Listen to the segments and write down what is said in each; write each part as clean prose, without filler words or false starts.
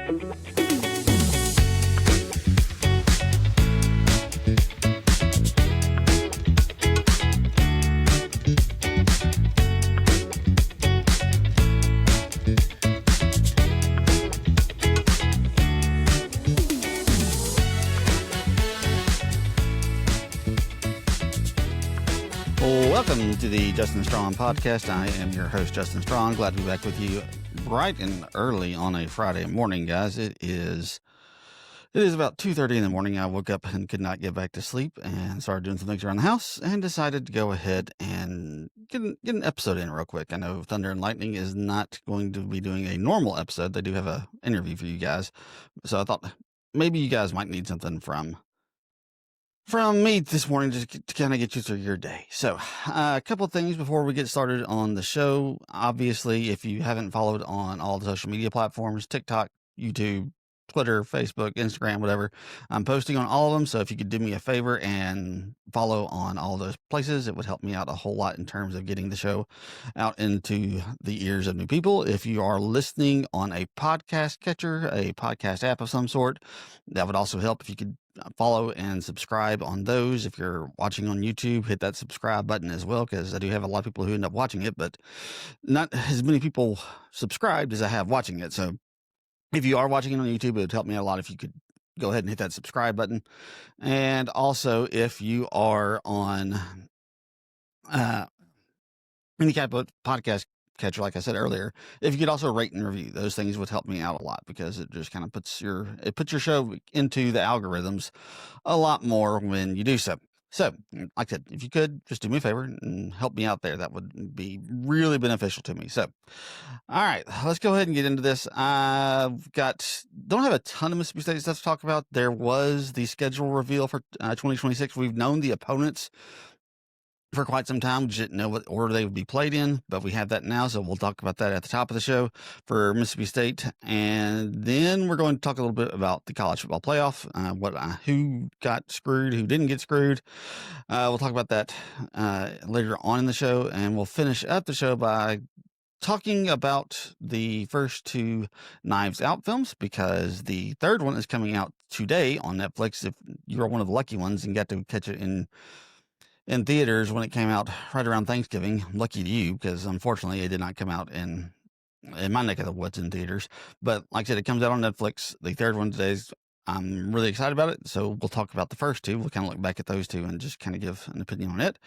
Welcome to the Justin Strawn Podcast. I am your host, Justin Strawn. Glad to be back with you bright and early on a Friday morning, guys. It is about 2:30 in the morning. I woke up and could not get back to sleep and started doing some things around the house and decided to go ahead and get an episode in real quick. I know Thunder and Lightning is not going to be doing a normal episode. They do have an interview for you guys. So I thought maybe you guys might need something from me this morning just to kind of get you through your day. So a couple of things before we get started on the show. Obviously, if you haven't followed on all the social media platforms, TikTok, YouTube, Twitter, Facebook, Instagram, whatever, I'm posting on all of them. So if you could do me a favor and follow on all those places, it would help me out a whole lot in terms of getting the show out into the ears of new people. If you are listening on a podcast catcher, a podcast app of some sort, that would also help if you could follow and subscribe on those. If you're watching on YouTube, hit that subscribe button as well, because I do have a lot of people who end up watching it, but not as many people subscribed as I have watching it. So if you are watching it on YouTube, it would help me out a lot if you could go ahead and hit that subscribe button. And also, if you are on any type of podcast catcher, like I said earlier, if you could also rate and review, those things would help me out a lot, because it just kind of puts your show into the algorithms a lot more when you do so. So, like I said, if you could just do me a favor and help me out there, that would be really beneficial to me. So, all right, let's go ahead and get into this. Don't have a ton of Mississippi State stuff to talk about. There was the schedule reveal for 2026. We've known the opponents for quite some time. We just didn't know what order they would be played in, but we have that now, so we'll talk about that at the top of the show for Mississippi State. And then we're going to talk a little bit about the college football playoff, who got screwed, who didn't get screwed. We'll talk about that later on in the show, and we'll finish up the show by talking about the first two Knives Out films, because the third one is coming out today on Netflix. If you were one of the lucky ones and got to catch it in theaters when it came out right around Thanksgiving, lucky to you, because unfortunately it did not come out in my neck of the woods in theaters. But like I said, it comes out on Netflix. The third one today, I'm really excited about it. So we'll talk about the first two. We'll kind of look back at those two and just kind of give an opinion on it.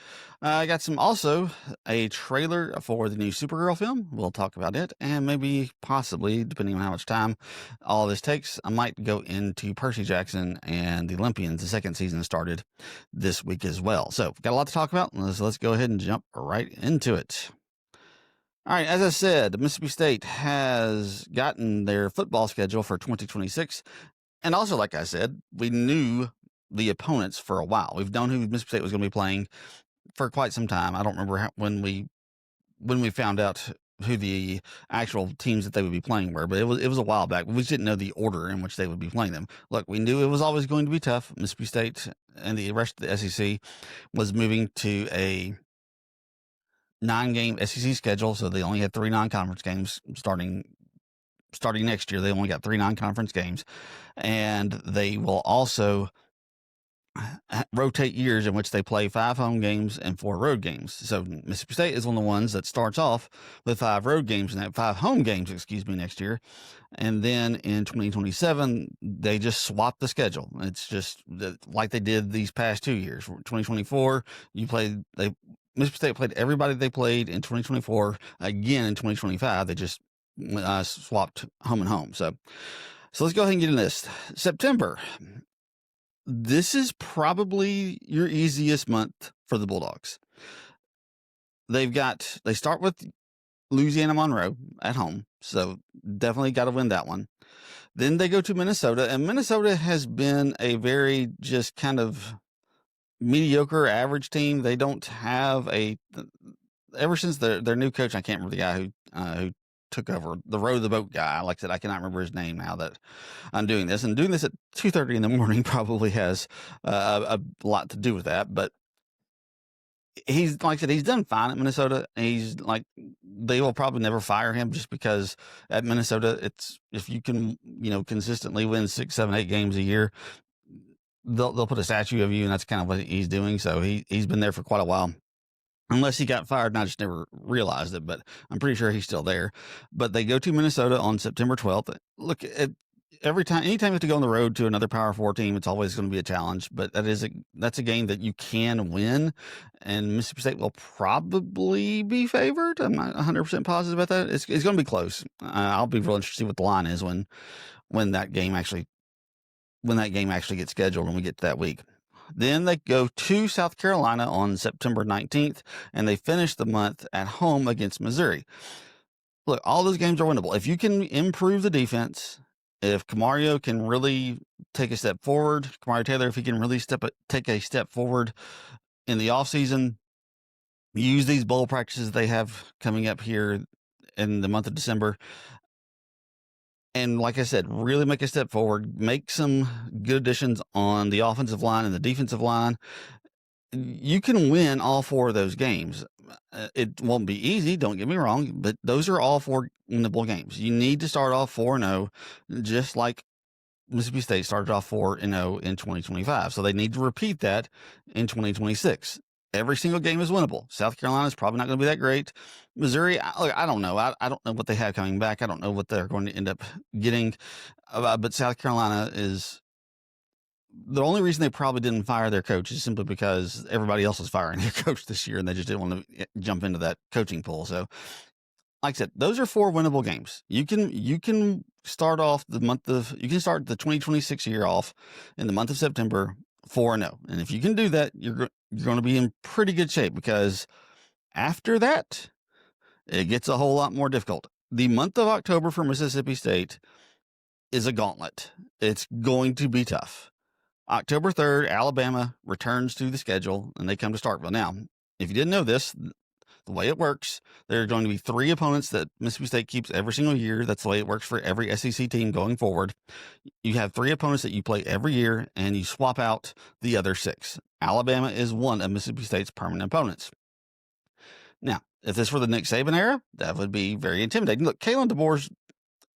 I got also a trailer for the new Supergirl film. We'll talk about it, and maybe possibly, depending on how much time all this takes, I might go into Percy Jackson and the Olympians. The second season started this week as well. So got a lot to talk about. Let's go ahead and jump right into it. All right, as I said, Mississippi State has gotten their football schedule for 2026. And also, like I said, we knew the opponents for a while. We've known who Mississippi State was going to be playing for quite some time. I don't remember when we found out who the actual teams that they would be playing were, but it was a while back. We just didn't know the order in which they would be playing them. Look, we knew it was always going to be tough. Mississippi State and the rest of the SEC was moving to a 9-game SEC schedule, so they only had 3 non-conference games starting next year. They only got 3 non-conference games, and they will also rotate years in which they play 5 home games and 4 road games. So Mississippi State is one of the ones that starts off with 5 road games and 5 home games, next year. And then in 2027, they just swap the schedule. It's just like they did these past 2 years. 2024, Mississippi State played everybody they played in 2024 again in 2025. They just swapped home and home. So let's go ahead and get into this. September. This is probably your easiest month for the Bulldogs. They start with Louisiana Monroe at home, so definitely got to win that one. Then they go to Minnesota, and Minnesota has been a very just kind of mediocre, average team. They don't have ever since their new coach, I can't remember the guy who took over, the row the boat guy. Like I said, I cannot remember his name now that I'm doing this, and doing this at 2:30 in the morning probably has a lot to do with that. But he's like I said, he's done fine at Minnesota. He's like, they will probably never fire him just because at Minnesota, it's if you can, consistently win 6, 7, 8 games a year, they'll put a statue of you, and that's kind of what he's doing. So he's been there for quite a while. Unless he got fired and I just never realized it, but I'm pretty sure he's still there. But they go to Minnesota on September 12th. Look, anytime you have to go on the road to another Power 4 team, it's always going to be a challenge. But that's a game that you can win, and Mississippi State will probably be favored. I'm not 100% positive about that. It's going to be close. I'll be real interested to see what the line is when that game actually gets scheduled and we get to that week. Then they go to South Carolina on September 19th, and they finish the month at home against Missouri. Look, all those games are winnable. If you can improve the defense, if Camario can really take a step forward, Camario Taylor, if he can really take a step forward in the offseason, use these bowl practices they have coming up here in the month of December, and like I said, really make a step forward, make some good additions on the offensive line and the defensive line. You can win all 4 of those games. It won't be easy, don't get me wrong, but those are all 4 winnable games. You need to start off 4-0, just like Mississippi State started off 4-0 in 2025. So they need to repeat that in 2026. Every single game is winnable. South Carolina is probably not going to be that great. Missouri, I don't know. I don't know what they have coming back. I don't know what they're going to end up getting. But South Carolina is the only reason they probably didn't fire their coach is simply because everybody else was firing their coach this year, and they just didn't want to jump into that coaching pool. So, like I said, those are 4 winnable games. You can start off the 2026 year off in the month of September 4-0, and if you can do that, you're going to be in pretty good shape, because after that, it gets a whole lot more difficult. The month of October for Mississippi State is a gauntlet. It's going to be tough. October 3rd, Alabama returns to the schedule, and they come to Starkville. Now, if you didn't know this, the way it works, there are going to be 3 opponents that Mississippi State keeps every single year. That's the way it works for every SEC team going forward. You have 3 opponents that you play every year, and you swap out the other 6. Alabama is one of Mississippi State's permanent opponents. Now, if this were the Nick Saban era, that would be very intimidating. Look, Kalen DeBoer's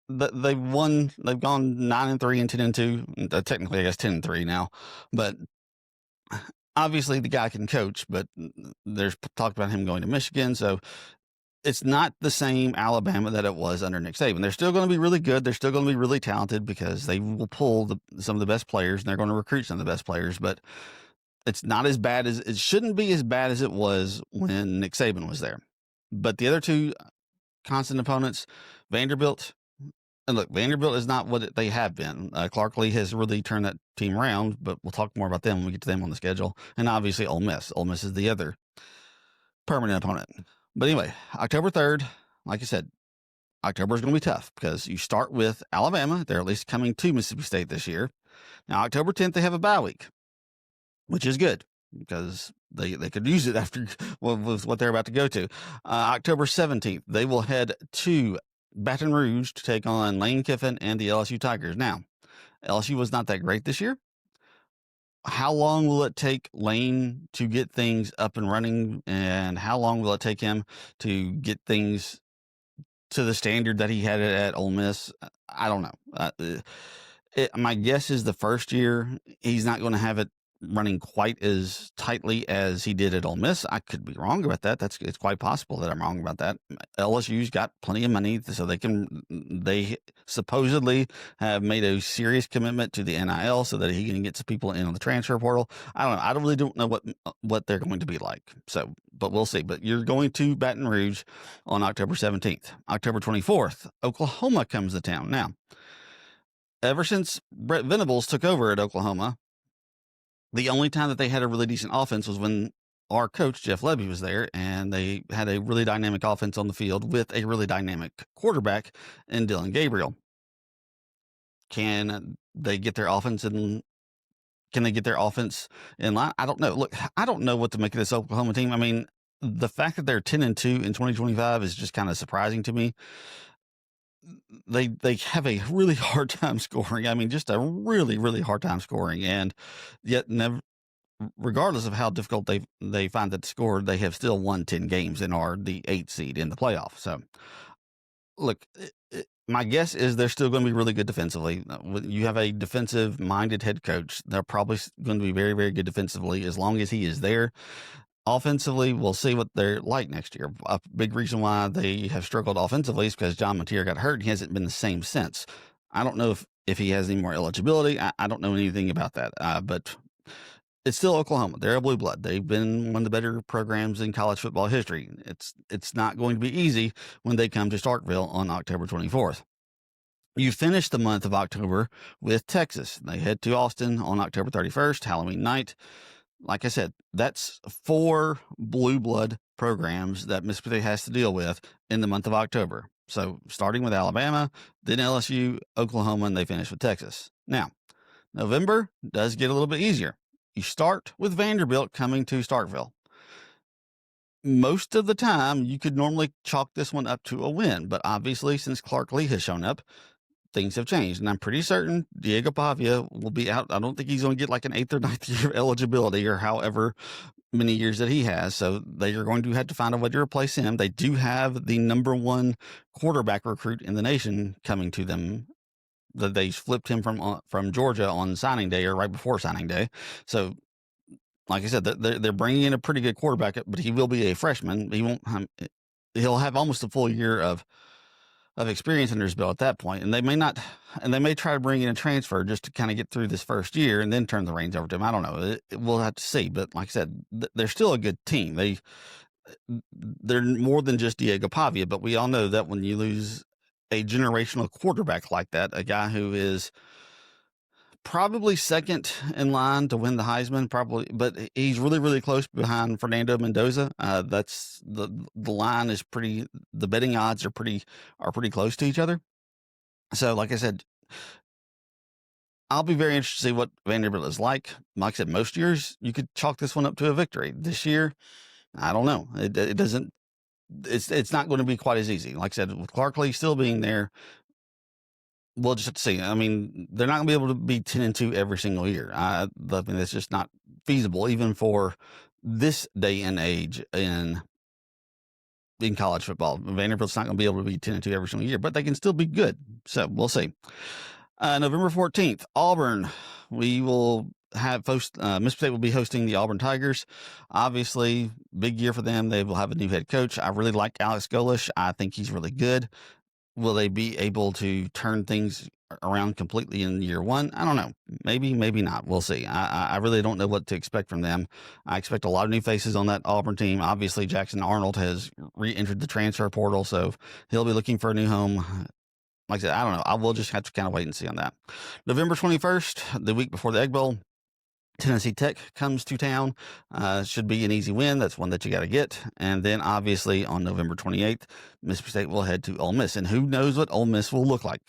they've won. They've gone 9-3 and 10-2. Technically, I guess 10-3 now, but obviously the guy can coach. But there's talk about him going to Michigan, so it's not the same Alabama that it was under Nick Saban. They're still going to be really good. They're still going to be really talented, because they will pull some of the best players, and they're going to recruit some of the best players. But it's not as bad as it shouldn't be as bad as it was when Nick Saban was there. But the other 2 constant opponents, Vanderbilt. And look, Vanderbilt is not what they have been. Clark Lee has really turned that team around, but we'll talk more about them when we get to them on the schedule. And obviously, Ole Miss. Ole Miss is the other permanent opponent. But anyway, October 3rd, like I said, October is going to be tough, because you start with Alabama. They're at least coming to Mississippi State this year. Now, October 10th, they have a bye week, which is good, because they could use it after with what they're about to go to. October 17th, they will head to Baton Rouge to take on Lane Kiffin and the LSU Tigers. Now, LSU was not that great this year. How long will it take Lane to get things up and running, and how long will it take him to get things to the standard that he had it at Ole Miss? I don't know. My guess is the first year he's not going to have it running quite as tightly as he did at Ole Miss. I could be wrong about that. It's quite possible that I'm wrong about that. LSU's got plenty of money, so they supposedly have made a serious commitment to the NIL so that he can get some people in on the transfer portal. I don't know. I really don't know what they're going to be like. So, but we'll see. But you're going to Baton Rouge on October 17th. October 24th, Oklahoma comes to town. Now, ever since Brett Venables took over at Oklahoma, the only time that they had a really decent offense was when our coach, Jeff Lebby, was there, and they had a really dynamic offense on the field with a really dynamic quarterback in Dylan Gabriel. Can they get their offense in line? I don't know. Look, I don't know what to make of this Oklahoma team. I mean, the fact that they're 10-2 in 2025 is just kind of surprising to me. They have a really hard time scoring. I mean, just a really, really hard time scoring, and yet regardless of how difficult they find that score, they have still won 10 games and are the 8th seed in the playoff. So, look, my guess is they're still going to be really good defensively. You have a defensive-minded head coach. They're probably going to be very, very good defensively as long as he is there. Offensively, we'll see what they're like next year. A big reason why they have struggled offensively is because John Mateer got hurt. He hasn't been the same since. I don't know if he has any more eligibility. I don't know anything about that. But it's still Oklahoma. They're a blue blood. They've been one of the better programs in college football history. It's not going to be easy when they come to Starkville on October 24th. You finish the month of October with Texas. They head to Austin on October 31st, Halloween night. Like I said, that's 4 blue blood programs that Mississippi State has to deal with in the month of October. So starting with Alabama, then LSU, Oklahoma, and they finish with Texas. Now, November does get a little bit easier. You start with Vanderbilt coming to Starkville. Most of the time, you could normally chalk this one up to a win, but obviously, since Clark Lee has shown up, things have changed. And I'm pretty certain Diego Pavia will be out. I don't think he's going to get like an 8th or 9th year of eligibility or however many years that he has. So they are going to have to find a way to replace him. They do have the number 1 quarterback recruit in the nation coming to them. That they flipped him from Georgia on signing day or right before signing day. So, like I said, they're bringing in a pretty good quarterback, but he will be a freshman. He'll have almost a full year of experience under his belt at that point, and they may try to bring in a transfer just to kind of get through this first year and then turn the reins over to him. I don't know. We'll have to see. But like I said, they're still a good team. They're more than just Diego Pavia, but we all know that when you lose a generational quarterback like that, a guy who is probably second in line to win the Heisman, but he's really, really close behind Fernando Mendoza. That's the line is the betting odds are pretty close to each other. So, like I said, I'll be very interested to see what Vanderbilt is like. Like I said, most years you could chalk this one up to a victory. This year, I don't know. It doesn't. It's not going to be quite as easy. Like I said, with Clark Lee still being there, we'll just have to see. I mean, they're not going to be able to be 10-2 every single year. I mean, that's just not feasible, even for this day and age in college football. Vanderbilt's not going to be able to be 10-2 every single year, but they can still be good. So we'll see. November 14th, Auburn. We will Mississippi State will be hosting the Auburn Tigers. Obviously, big year for them. They will have a new head coach. I really like Alex Golish. I think he's really good. Will they be able to turn things around completely in year 1? I don't know. Maybe, maybe not. We'll see. I really don't know what to expect from them. I expect a lot of new faces on that Auburn team. Obviously, Jackson Arnold has re-entered the transfer portal, so he'll be looking for a new home. Like I said, I don't know. I will just have to kind of wait and see on that. November 21st, the week before the Egg Bowl, Tennessee Tech comes to town. Should be an easy win. That's one that you got to get. And then, obviously, on November 28th, Mississippi State will head to Ole Miss. And who knows what Ole Miss will look like?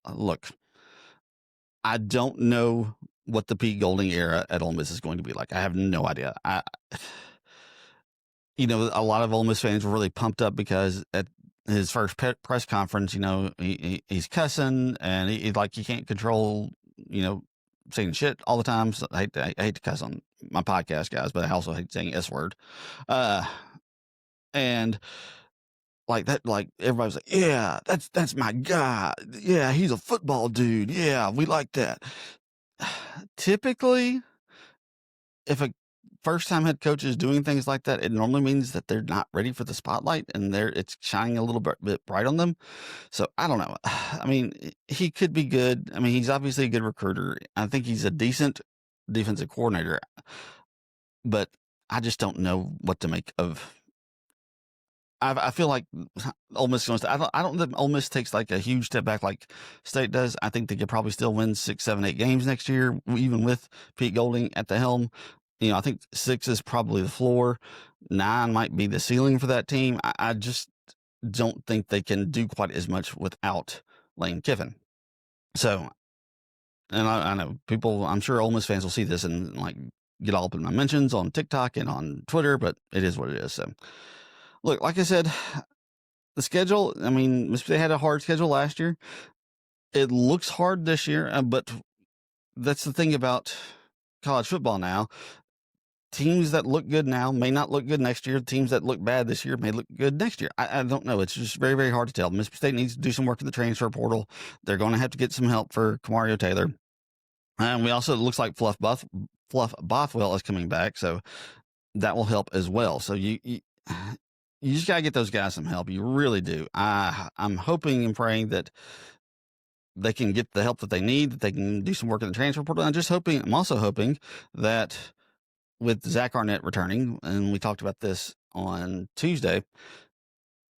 Look, I don't know what the Pete Golding era at Ole Miss is going to be like. I have no idea. A lot of Ole Miss fans were really pumped up because at his first press conference, he's cussing and he can't control, saying shit all the time. So I hate to cuss on my podcast, guys, but I also hate saying S word. And like that, like everybody's like, yeah, that's my guy. Yeah, he's a football dude. Yeah, we like that. Typically, if a first-time head coach is doing things like that, it normally means that they're not ready for the spotlight and it's shining a little bit bright on them. So I don't know. I mean, he could be good. I mean, he's obviously a good recruiter. I think he's a decent defensive coordinator, but I just don't know what to make of. I feel like Ole Miss is going to. I don't think Ole Miss takes like a huge step back like State does. I think they could probably still win 6, 7, 8 games next year, even with Pete Golding at the helm. I think 6 is probably the floor. 9 might be the ceiling for that team. I just don't think they can do quite as much without Lane Kiffin. So, and I know people, I'm sure Ole Miss fans will see this and like get all up in my mentions on TikTok and on Twitter, but it is what it is. So, look, like I said, the schedule, I mean, Mississippi State had a hard schedule last year. It looks hard this year, but that's the thing about college football now. teams that look good now may not look good next year. Teams that look bad this year may look good next year. I don't know. It's just very, very hard to tell. Mississippi State needs to do some work in the transfer portal. They're going to have to get some help for Kamario Taylor. And we also, it looks like Fluff Bothwell is coming back, so that will help as well. So you just got to get those guys some help. You really do. I'm hoping and praying that they can get the help that they need, that they can do some work in the transfer portal. I'm also hoping that with Zach Arnett returning, and we talked about this on Tuesday,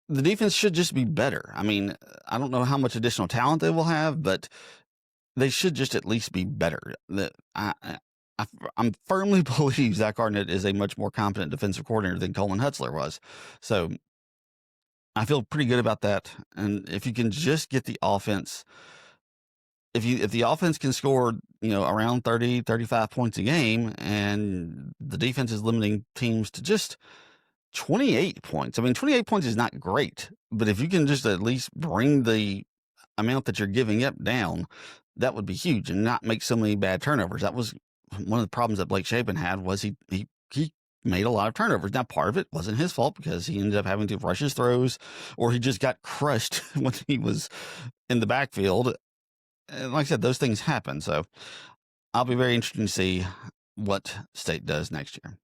the defense should just be better. I mean, I don't know how much additional talent they will have, but they should just at least be better. I'm firmly believe Zach Arnett is a much more competent defensive coordinator than Coleman Hutzler was. So I feel pretty good about that. And if you can just get the offense, if the offense can score, around 30, 35 points a game, and the defense is limiting teams to just 28 points. I mean, 28 points is not great, but if you can just at least bring the amount that you're giving up down, that would be huge, and not make so many bad turnovers. That was one of the problems that Blake Shapen had, was he made a lot of turnovers. Now, part of it wasn't his fault because he ended up having to rush his throws, or he just got crushed when he was in the backfield. And like I said, those things happen. So I'll be very interested to see what State does next year.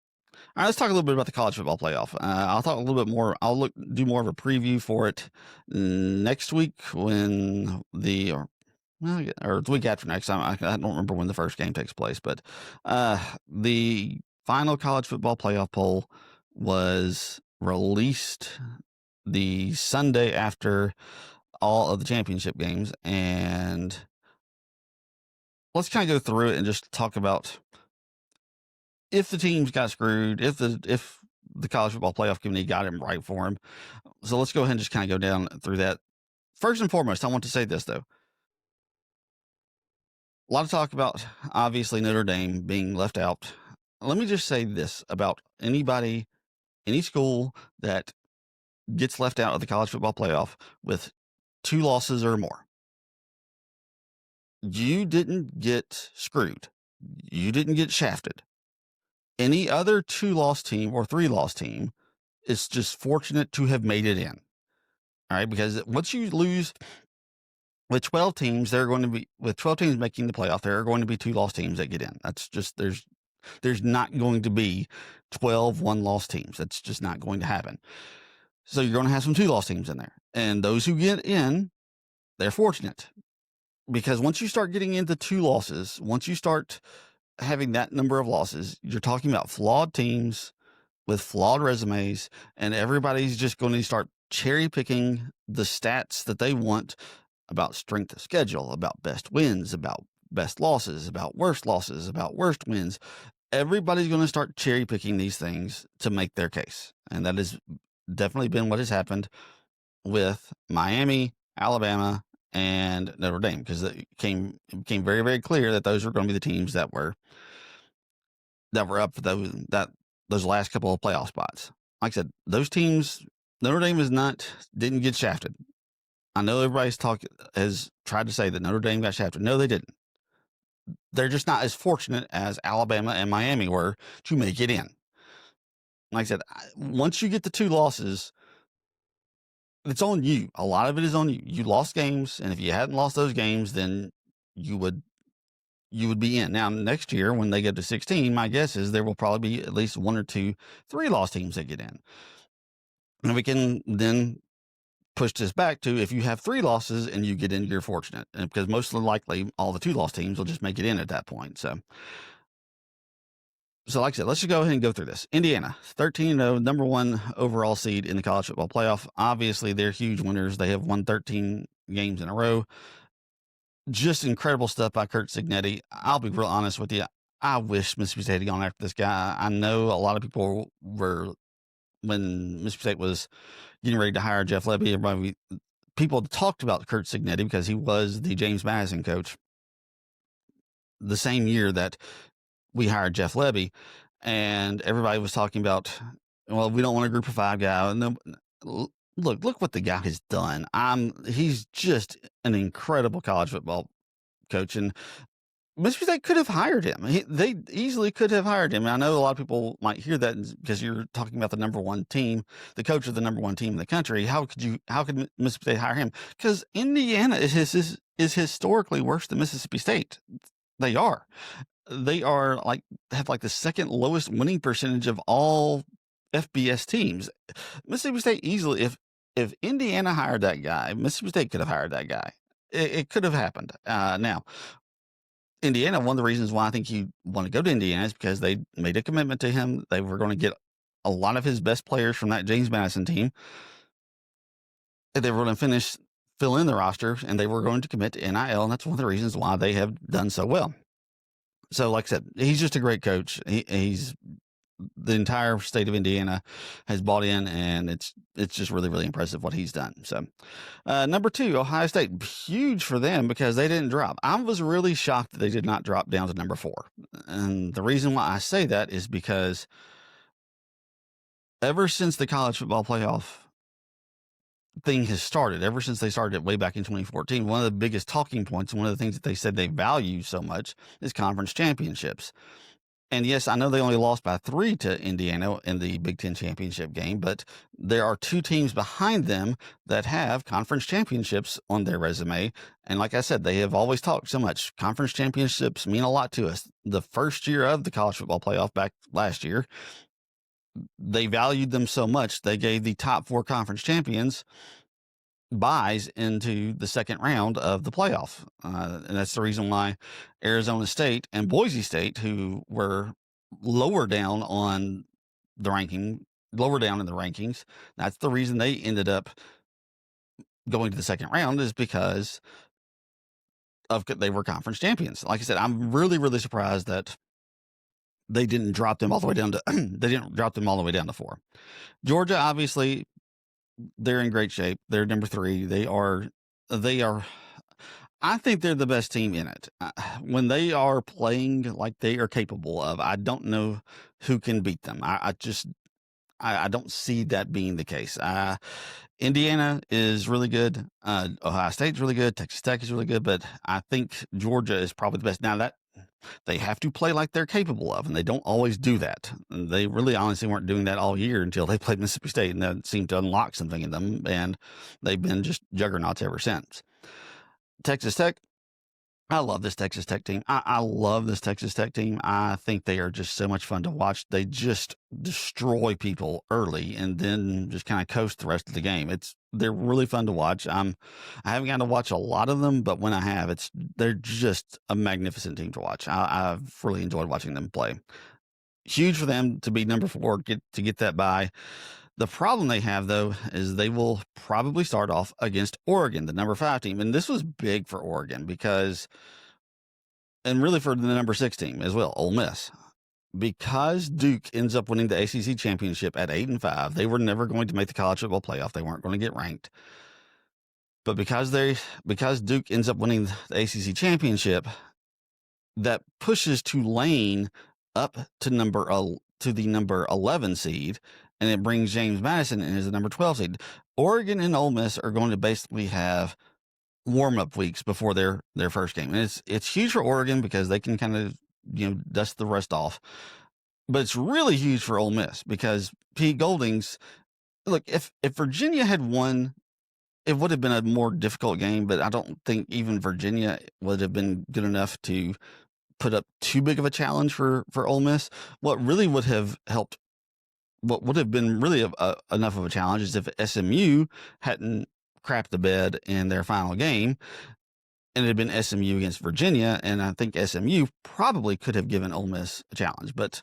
All right, let's talk a little bit about the college football playoff. I'll talk a little bit more. I'll do more of a preview for it next week when or the week after next. I don't remember when the first game takes place, but the final college football playoff poll was released the Sunday after all of the championship games, and let's kind of go through it and just talk about if the teams got screwed, if the college football playoff committee got him right for him. So let's go ahead and just kind of go down through that. First and foremost, I want to say this, though. A lot of talk about, obviously, Notre Dame being left out. Let me just say this about any school that gets left out of the college football playoff with 2 losses or more. You didn't get screwed. You didn't get shafted. Any other 2-loss team or 3-loss team is just fortunate to have made it in. All right, because once you lose with 12 teams, with 12 teams making the playoff, there are going to be 2-loss teams that get in. That's just, there's not going to be 12 1-loss teams. That's just not going to happen. So you're going to have some 2-loss teams in there. And those who get in, they're fortunate. Because once you start getting into 2 losses, once you start having that number of losses, you're talking about flawed teams with flawed resumes, and everybody's just going to start cherry picking the stats that they want about strength of schedule, about best wins, about best losses, about worst wins. Everybody's going to start cherry picking these things to make their case. And that has definitely been what has happened with Miami, Alabama, and Notre Dame, because it became very, very clear that those were going to be the teams that were up for those last couple of playoff spots. Like I said, those teams, Notre Dame didn't get shafted. I know everybody's has tried to say that Notre Dame got shafted. No, they didn't. They're just not as fortunate as Alabama and Miami were to make it in. Like I said, once you get the 2 losses, it's on you. A lot of it is on you. You lost games, and if you hadn't lost those games, then you would be in. Now, next year, when they get to 16, my guess is there will probably be at least 1 or 2 3-loss teams that get in. And we can then push this back to, if you have 3 losses and you get in, you're fortunate. And because most likely all the 2-loss teams will just make it in at that point. So like I said, let's just go ahead and go through this. Indiana, 13-0, number 1 overall seed in the college football playoff. Obviously, they're huge winners. They have won 13 games in a row. Just incredible stuff by Kurt Cignetti. I'll be real honest with you. I wish Mississippi State had gone after this guy. I know a lot of people when Mississippi State was getting ready to hire Jeff Lebby, people talked about Kurt Cignetti because he was the James Madison coach the same year that we hired Jeff Lebby, and everybody was talking about, well, we don't want a group of 5 guy. No, look what the guy has done. He's just an incredible college football coach, and Mississippi State could have hired him. They easily could have hired him. And I know a lot of people might hear that because you're talking about the number one team, the coach of the number one team in the country. How could Mississippi State hire him? Because Indiana is historically worse than Mississippi State. They are. They are have the second lowest winning percentage of all FBS teams. Mississippi State easily, if Indiana hired that guy, Mississippi State could have hired that guy. It could have happened. Now, Indiana, one of the reasons why I think you want to go to Indiana is because they made a commitment to him. They were going to get a lot of his best players from that James Madison team. They were going to fill in the roster, and they were going to commit to NIL, and that's one of the reasons why they have done so well. So, like I said, he's just a great coach. He's the entire state of Indiana has bought in, and it's just really, really impressive what he's done. So, number 2, Ohio State, huge for them because they didn't drop. I was really shocked that they did not drop down to number 4. And the reason why I say that is because ever since the college football playoff thing has started, ever since they started it way back in 2014, one of the biggest talking points, one of the things that they said they value so much is conference championships. And yes, I know they only lost by 3 to Indiana in the Big Ten championship game, but there are 2 teams behind them that have conference championships on their resume. And like I said, they have always talked so much. Conference championships mean a lot to us. The first year of the college football playoff back last year, they valued them so much, they gave the top 4 conference champions buys into the second round of the playoff. And that's the reason why Arizona State and Boise State, who were lower down in the rankings, that's the reason they ended up going to the second round, is because they were conference champions. Like I said, I'm really, really surprised that they didn't drop them all the way down to they didn't drop them all the way down to 4. Georgia, obviously, they're in great shape. They're number 3. They are. I think they're the best team in it. When they are playing like they are capable of, I don't know who can beat them. I don't see that being the case. Indiana is really good. Ohio State's really good. Texas Tech is really good, but I think Georgia is probably the best. Now that they have to play like they're capable of, and they don't always do that. They really honestly weren't doing that all year until they played Mississippi State, and that seemed to unlock something in them, and they've been just juggernauts ever since. Texas Tech, I love this Texas Tech team. I love this Texas Tech team. I think they are just so much fun to watch. They just destroy people early and then just kind of coast the rest of the game. They're really fun to watch. I haven't gotten to watch a lot of them, but when I have, they're just a magnificent team to watch. I've really enjoyed watching them play. Huge for them to be number 4, to get that bye. The problem they have, though, is they will probably start off against Oregon, the number 5 team. And this was big for Oregon and really for the number 6 team as well, Ole Miss. Because Duke ends up winning the ACC championship at 8-5, they were never going to make the college football playoff. They weren't going to get ranked. But because Duke ends up winning the ACC championship, that pushes Tulane up to the number 11 seed, and it brings James Madison in as the number 12 seed. Oregon and Ole Miss are going to basically have warm-up weeks before their first game. And it's huge for Oregon because they can kind of, dust the rust off. But it's really huge for Ole Miss because Pete Golding's, look, if Virginia had won, it would have been a more difficult game, but I don't think even Virginia would have been good enough to put up too big of a challenge for Ole Miss. What really would have helped, what would have been really enough of a challenge is if SMU hadn't crapped the bed in their final game, and it had been SMU against Virginia, and I think SMU probably could have given Ole Miss a challenge. But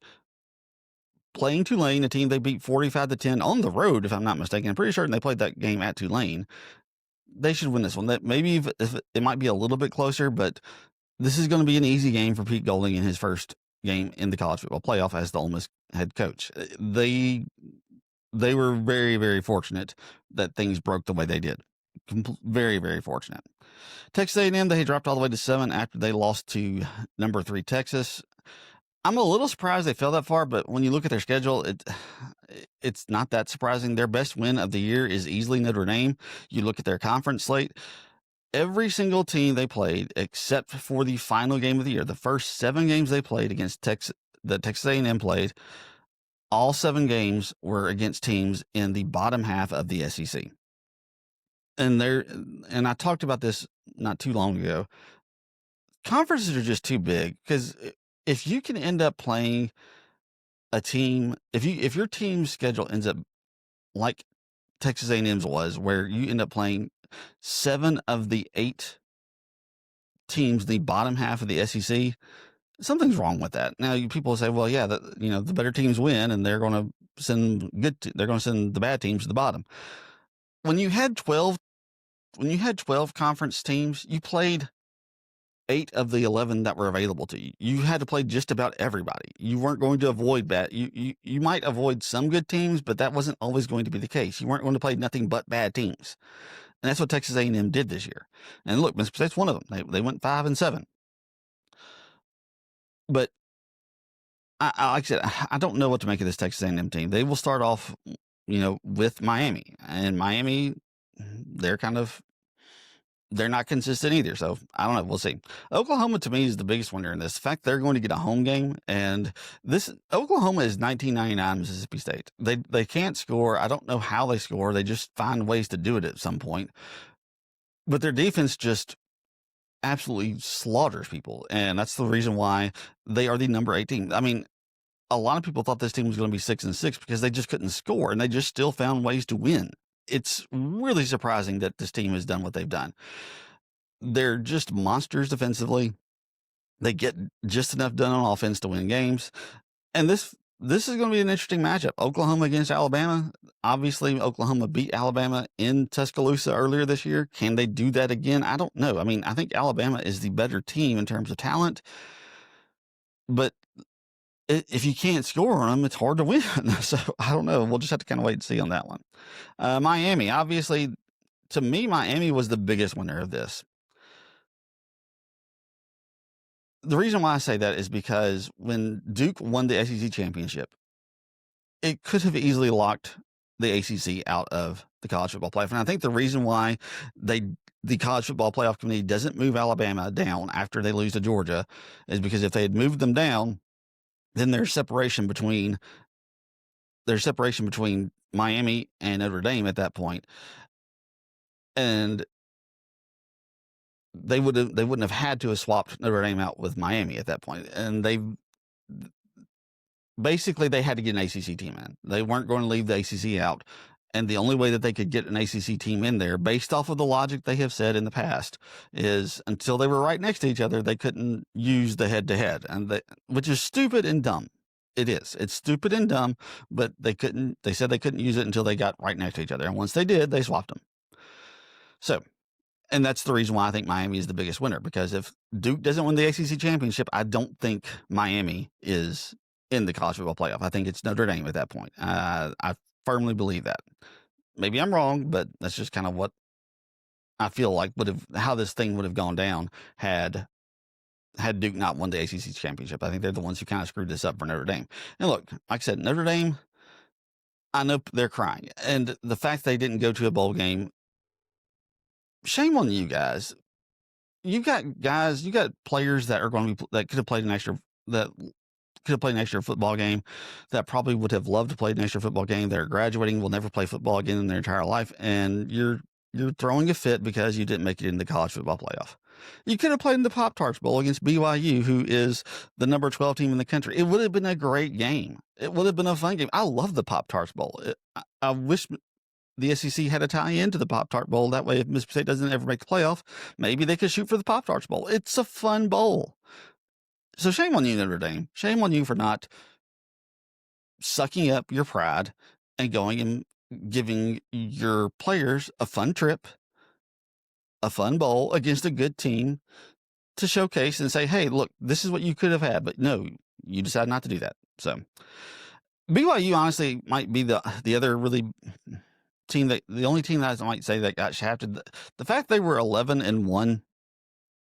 playing Tulane, a team they beat 45-10 on the road, if I'm not mistaken, I'm pretty certain they played that game at Tulane. They should win this one. That maybe if it might be a little bit closer, but this is going to be an easy game for Pete Golding in his first game in the college football playoff as the Ole Miss head coach. They were very, very fortunate that things broke the way they did. Very, very fortunate. Texas A&M, they dropped all the way to 7 after they lost to number 3 Texas. I'm a little surprised they fell that far, but when you look at their schedule, it's not that surprising. Their best win of the year is easily Notre Dame. You look at their conference slate, every single team they played, except for the final game of the year, the first 7 games they played against that Texas A&M played, all 7 games were against teams in the bottom half of the SEC. And I talked about this not too long ago. Conferences are just too big, because if you can end up playing a team, if your team's schedule ends up like Texas A&M's was, where you end up playing 7 of the 8 teams in the bottom half of the SEC, something's wrong with that. Now, people say, well, yeah, the better teams win, and they're going to send the bad teams to the bottom. When you had 12 conference teams, you played 8 of the 11 that were available to you. You had to play just about everybody. You weren't going to avoid bad. You might avoid some good teams, but that wasn't always going to be the case. You weren't going to play nothing but bad teams. And that's what Texas A&M did this year. And look, Mississippi State's one of them. They went 5-7. But like I said, I don't know what to make of this Texas A&M team. They will start off, with Miami. And Miami, they're not consistent either. So I don't know. We'll see. Oklahoma, to me, is the biggest winner in this. The fact they're going to get a home game, and Oklahoma is 1999 Mississippi State. They can't score. I don't know how they score. They just find ways to do it at some point. But their defense just absolutely slaughters people, and that's the reason why they are the number 8 team. I mean, a lot of people thought this team was going to be 6-6 because they just couldn't score, and they just still found ways to win. It's really surprising that this team has done what they've done. They're just monsters defensively. They get just enough done on offense to win games. And this is going to be an interesting matchup. Oklahoma against Alabama. Obviously, Oklahoma beat Alabama in Tuscaloosa earlier this year. Can they do that again? I don't know. I mean, I think Alabama is the better team in terms of talent. But if you can't score on them, it's hard to win. So I don't know. We'll just have to kind of wait and see on that one. Miami, obviously, to me, Miami was the biggest winner of this. The reason why I say that is because when Duke won the SEC championship, it could have easily locked the ACC out of the college football playoff. And I think the reason why the college football playoff committee doesn't move Alabama down after they lose to Georgia is because if they had moved them down, then there's separation between Miami and Notre Dame at that point, and they wouldn't have had to have swapped Notre Dame out with Miami at that point. And they had to get an ACC team in. They weren't going to leave the ACC out. And the only way that they could get an ACC team in there, based off of the logic they have said in the past, is until they were right next to each other, they couldn't use the head-to-head, which is stupid and dumb. It is. It's stupid and dumb, but they said they couldn't use it until they got right next to each other. And once they did, they swapped them. So, and that's the reason why I think Miami is the biggest winner, because if Duke doesn't win the ACC championship, I don't think Miami is in the college football playoff. I think it's Notre Dame at that point. I firmly believe that. Maybe I'm wrong, but that's just kind of what I feel like how this thing would have gone down had Duke not won the ACC championship. I think they're the ones who kind of screwed this up for Notre Dame. And look, like I said, Notre Dame, I know they're crying. And the fact they didn't go to a bowl game, shame on you guys. You got players that could have played an extra football game, that probably would have loved to play an extra football game. They're graduating, will never play football again in their entire life, and you're throwing a fit because you didn't make it in the college football playoff. You could have played in the Pop-Tarts Bowl against BYU, who is the number 12 team in the country. It would have been a great game. It would have been a fun game. I love the Pop-Tarts Bowl. I wish the SEC had a tie into the Pop-Tart Bowl. That way, if Mississippi State doesn't ever make the playoff, maybe they could shoot for the Pop-Tarts Bowl. It's a fun bowl. So shame on you, Notre Dame. Shame on you for not sucking up your pride and going and giving your players a fun trip, a fun bowl against a good team to showcase and say, hey, look, this is what you could have had. But no, you decided not to do that. So BYU honestly might be the other really the only team that I might say that got shafted. The fact they were 11-1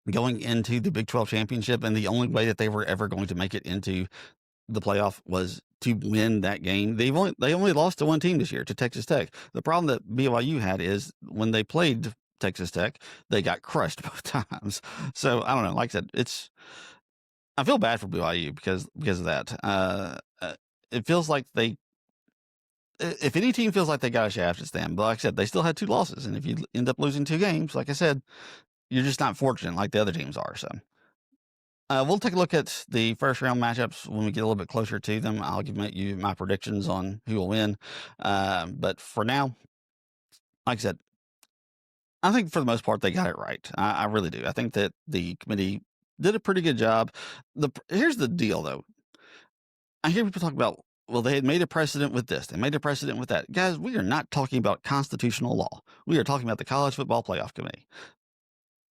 going into the Big 12 championship, and the only way that they were ever going to make it into the playoff was to win that game. They only lost to one team this year, to Texas Tech. The problem that BYU had is when they played Texas Tech. They got crushed both times. So I don't know. Like I said, I feel bad for BYU because of that. It feels like if any team feels like they got a shaft, it's them. But like I said, they still had 2 losses, and if you end up losing 2 games, like I said, you're just not fortunate like the other teams are. So we'll take a look at the first round matchups when we get a little bit closer to them. I'll give you my predictions on who will win. But for now, like I said, I think for the most part they got it right. I really do. I think that the committee did a pretty good job. Here's the deal, though. I hear people talk about, well, they had made a precedent with this. They made a precedent with that. Guys, we are not talking about constitutional law. We are talking about the College Football Playoff Committee.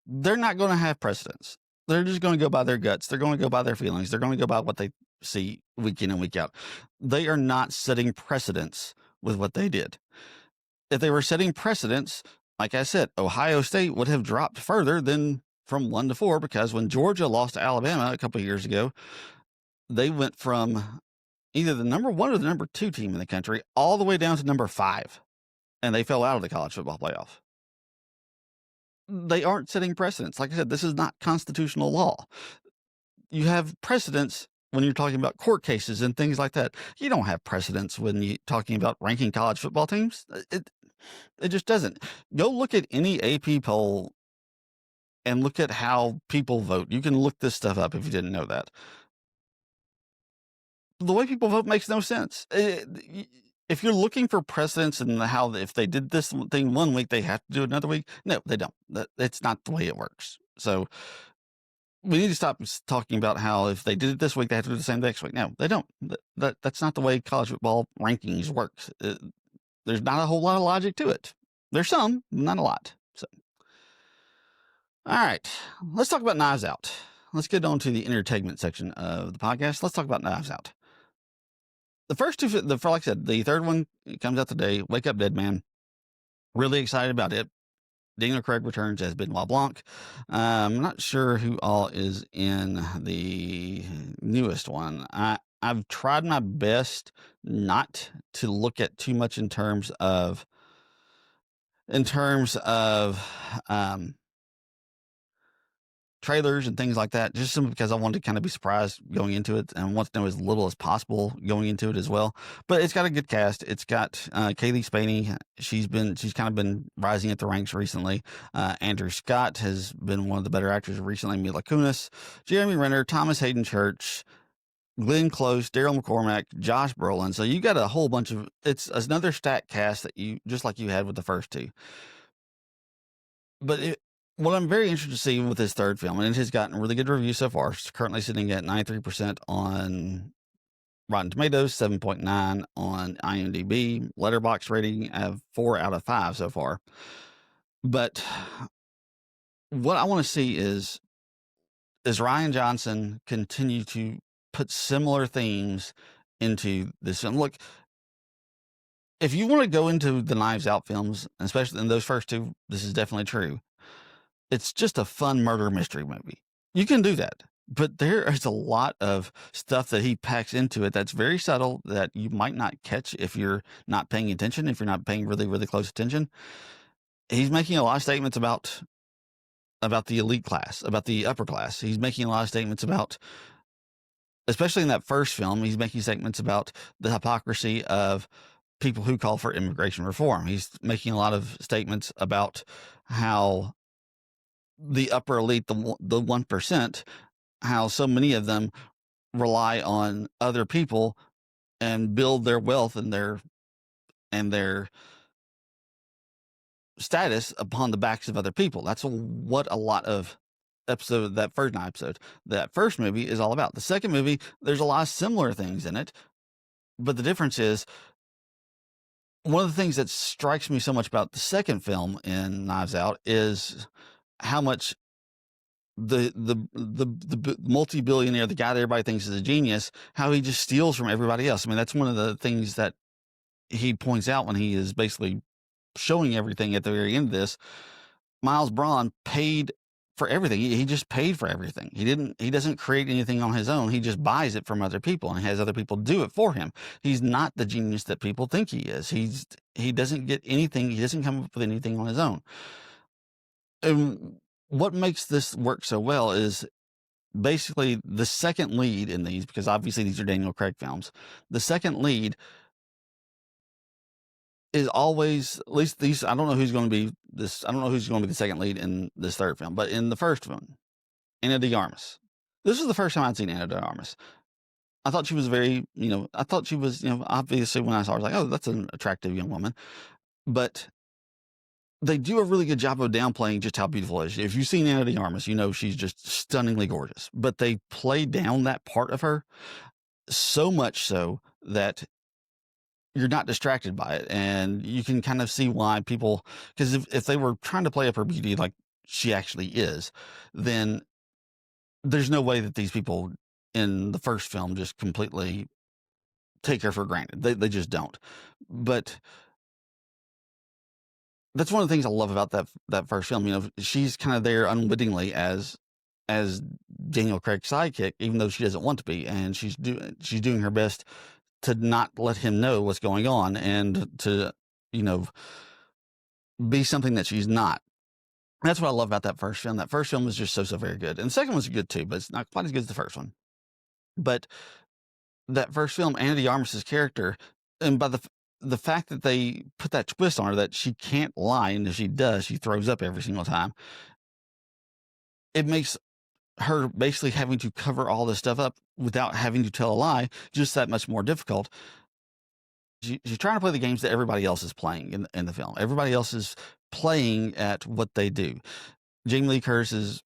They're not going to have precedents. They're just going to go by their guts. They're going to go by their feelings. They're going to go by what they see week in and week out. They are not setting precedents with what they did. If they were setting precedents, like I said, Ohio State would have dropped further than from 1 to 4, because when Georgia lost to Alabama a couple of years ago, they went from either the number 1 or the number 2 team in the country all the way down to number 5, and they fell out of the college football playoff. They aren't setting precedents. Like I said, this is not constitutional law. You have precedents when you're talking about court cases and things like that. You don't have precedents when you're talking about ranking college football teams. It just doesn't. Go look at any AP poll and look at how people vote. You can look this stuff up if you didn't know that. The way people vote makes no sense. If you're looking for precedents and how if they did this thing one week, they have to do it another week. No, they don't. It's not the way it works. So we need to stop talking about how if they did it this week, they have to do the same next week. No, they don't. That's not the way college football rankings works. There's not a whole lot of logic to it. There's some, not a lot. So, all right, let's talk about Knives Out. Let's get on to the entertainment section of the podcast. Let's talk about Knives Out. The first 2, like I said, the third one comes out today. Wake Up Dead Man. Really excited about it. Daniel Craig returns as Benoit Blanc. I'm not sure who all is in the newest one. I've tried my best not to look at too much in terms of trailers and things like that, just simply because I wanted to kind of be surprised going into it and want to know as little as possible going into it as well. But it's got a good cast. It's got Kaylee Spaney. She's kind of been rising at the ranks recently. Andrew Scott has been one of the better actors recently. Mila Kunis, Jeremy Renner, Thomas Hayden Church, Glenn Close, Daryl McCormack, Josh Brolin. So you got a whole bunch of, it's another stacked cast that you, just like you had with the first 2. But what I'm very interested to see with this third film, and it has gotten really good reviews so far. It's currently sitting at 93% on Rotten Tomatoes, 7.9 on IMDb, Letterboxd rating of 4 out of 5 so far. But what I want to see is Rian Johnson continue to put similar themes into this film. Look, if you want to go into the Knives Out films, especially in those first 2, this is definitely true. It's just a fun murder mystery movie. You can do that, but there is a lot of stuff that he packs into it that's very subtle that you might not catch if you're not paying attention, if you're not paying really, really close attention. He's making a lot of statements about the elite class, about the upper class. He's making a lot of statements about, especially in that first film, he's making statements about the hypocrisy of people who call for immigration reform. He's making a lot of statements about how the upper elite, the 1%, how so many of them rely on other people and build their wealth and their status upon the backs of other people. That's what a lot of that first movie is all about. The second movie, there's a lot of similar things in it, but the difference is, one of the things that strikes me so much about the second film in Knives Out is how much the multi-billionaire, the guy that everybody thinks is a genius, how he just steals from everybody else. I mean, that's one of the things that he points out when he is basically showing everything at the very end of this. Miles Braun paid for everything. He just paid for everything. He doesn't create anything on his own. He just buys it from other people and has other people do it for him. He's not the genius that people think he is. He doesn't get anything. He doesn't come up with anything on his own. And what makes this work so well is basically the second lead in these, because obviously these are Daniel Craig films. The second lead is always, at least these, I don't know who's going to be this. I don't know who's going to be the second lead in this third film, but in the first one, Ana de Armas. This is the first time I'd seen Ana de Armas. I thought she was I thought she was, obviously when I saw her, I was like, oh, that's an attractive young woman. But they do a really good job of downplaying just how beautiful it is. If you've seen Ana de Armas, you know she's just stunningly gorgeous. But they play down that part of her so much so that you're not distracted by it. And you can kind of see why people, because if they were trying to play up her beauty like she actually is, then there's no way that these people in the first film just completely take her for granted. They just don't. But that's one of the things I love about that first film. She's kind of there unwittingly as Daniel Craig's sidekick, even though she doesn't want to be, and she's doing her best to not let him know what's going on and to be something that she's not. That's what I love about that first film. That first film was just so very good, and the second one's good too, but it's not quite as good as the first one. But that first film, Ana de Armas's character, and by the fact that they put that twist on her that she can't lie, and if she does, she throws up every single time, it makes her basically having to cover all this stuff up without having to tell a lie just that much more difficult. She's trying to play the games that everybody else is playing in the film. Everybody else is playing at what they do. Jamie Lee Curtis's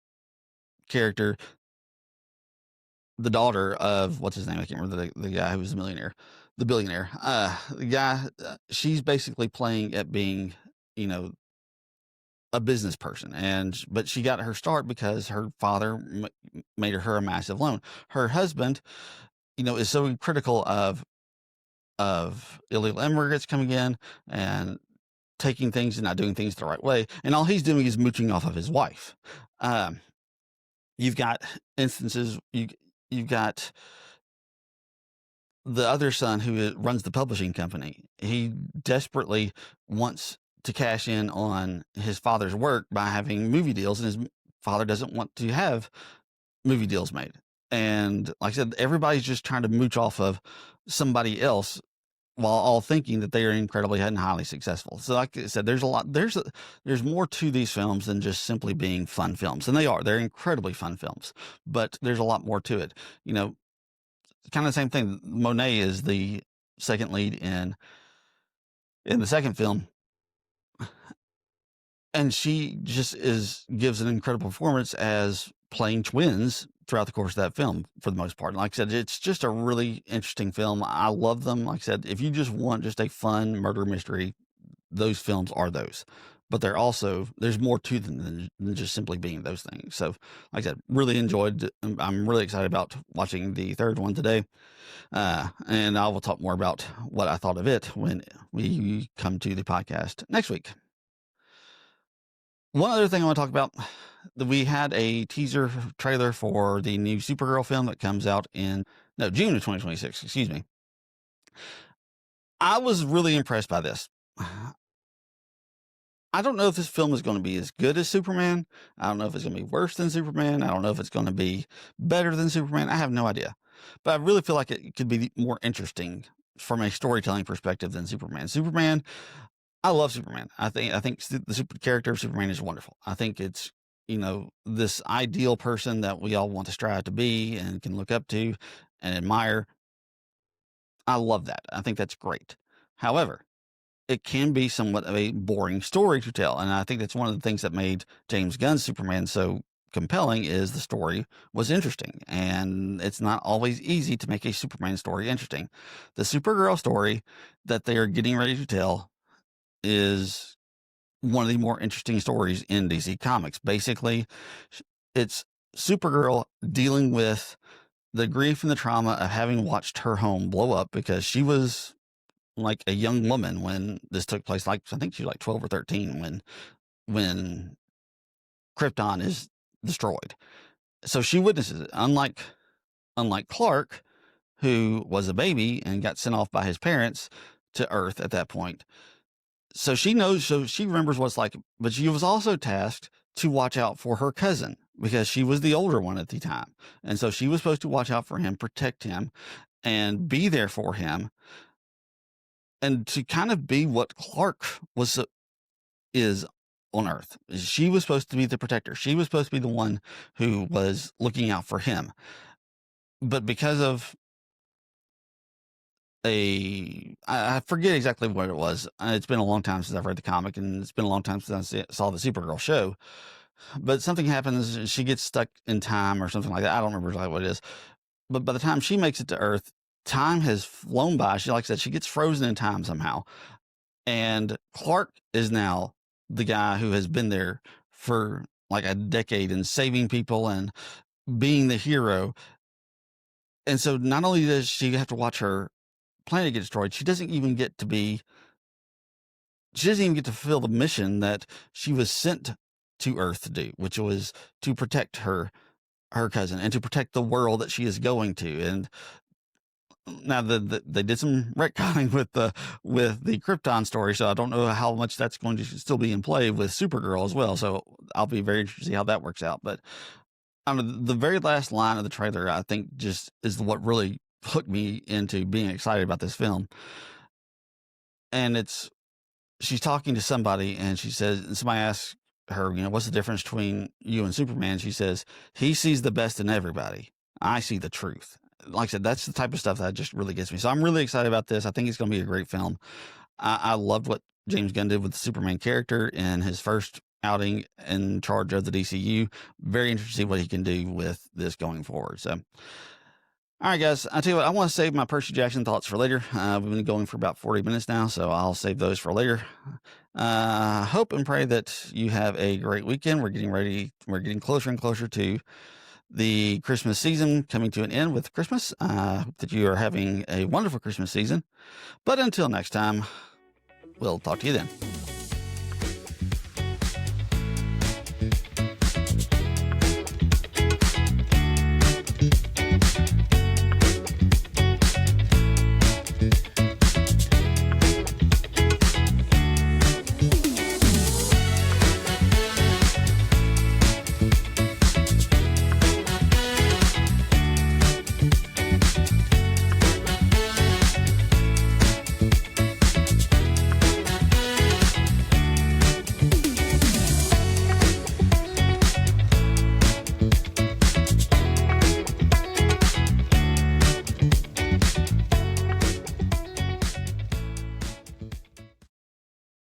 character, the daughter of, what's his name? I can't remember the guy who was the billionaire. The guy, she's basically playing at being, a business person, but she got her start because her father made her a massive loan. Her husband, is so critical of illegal immigrants coming in and taking things and not doing things the right way, and all he's doing is mooching off of his wife. You've got instances. You've got the other son who runs the publishing company. He desperately wants to cash in on his father's work by having movie deals, and his father doesn't want to have movie deals made. And like I said, everybody's just trying to mooch off of somebody else while all thinking that they are incredibly and highly successful. So like I said, there's more to these films than just simply being fun films. And they're incredibly fun films, but there's a lot more to it. Kind of the same thing. Monet is the second lead in the second film, and she just gives an incredible performance as playing twins throughout the course of that film for the most part. And like I said, it's just a really interesting film. I love them. Like I said, if you just want just a fun murder mystery, those films are those. But there's more to them than just simply being those things. So like I said, really enjoyed. I'm really excited about watching the third one today. And I will talk more about what I thought of it when we come to the podcast next week. One other thing I want to talk about, we had a teaser trailer for the new Supergirl film that comes out June of 2026, excuse me. I was really impressed by this. I don't know if this film is going to be as good as Superman. I don't know if it's going to be worse than Superman. I don't know if it's going to be better than Superman. I have no idea. But I really feel like it could be more interesting from a storytelling perspective than Superman. I love Superman. I think the character of Superman is wonderful. I think it's, this ideal person that we all want to strive to be and can look up to and admire. I love that. I think that's great. However, it can be somewhat of a boring story to tell. And I think that's one of the things that made James Gunn's Superman so compelling is the story was interesting. And it's not always easy to make a Superman story interesting. The Supergirl story that they are getting ready to tell is one of the more interesting stories in DC Comics. Basically, it's Supergirl dealing with the grief and the trauma of having watched her home blow up because she was like a young woman when this took place. Like, I think she was like 12 or 13 when Krypton is destroyed. So she witnesses it. Unlike Clark, who was a baby and got sent off by his parents to Earth at that point. So she remembers what it's like, but she was also tasked to watch out for her cousin because she was the older one at the time. And so she was supposed to watch out for him, protect him, and be there for him, and to kind of be what Clark is on Earth. She was supposed to be the protector. She was supposed to be the one who was looking out for him. But because of I forget exactly what it was. It's been a long time since I've read the comic, and it's been a long time since I saw the Supergirl show. But something happens, she gets stuck in time or something like that. I don't remember exactly what it is. But by the time she makes it to Earth, time has flown by. She, like I said, she gets frozen in time somehow. And Clark is now the guy who has been there for like a decade and saving people and being the hero. And so not only does she have to watch her planet get destroyed, she doesn't even get to fulfill the mission that she was sent to Earth to do, which was to protect her cousin and to protect the world that she is going to. And now they did some retconning with the Krypton story, so I don't know how much that's going to still be in play with Supergirl as well. So I'll be very interested to see how that works out. But the very last line of the trailer, I think, just is what really hooked me into being excited about this film. And she's talking to somebody, and she says, and somebody asks her, what's the difference between you and Superman? She says, he sees the best in everybody. I see the truth. Like I said, that's the type of stuff that just really gets me. So I'm really excited about this. I think it's going to be a great film. I loved what James Gunn did with the Superman character in his first outing in charge of the DCU. Very interested to see what he can do with this going forward. So, all right, guys, I tell you what, I want to save my Percy Jackson thoughts for later. We've been going for about 40 minutes now, so I'll save those for later. Hope and pray that you have a great weekend. We're getting closer and closer to the Christmas season coming to an end with Christmas. Hope that you are having a wonderful Christmas season. But until next time, we'll talk to you then.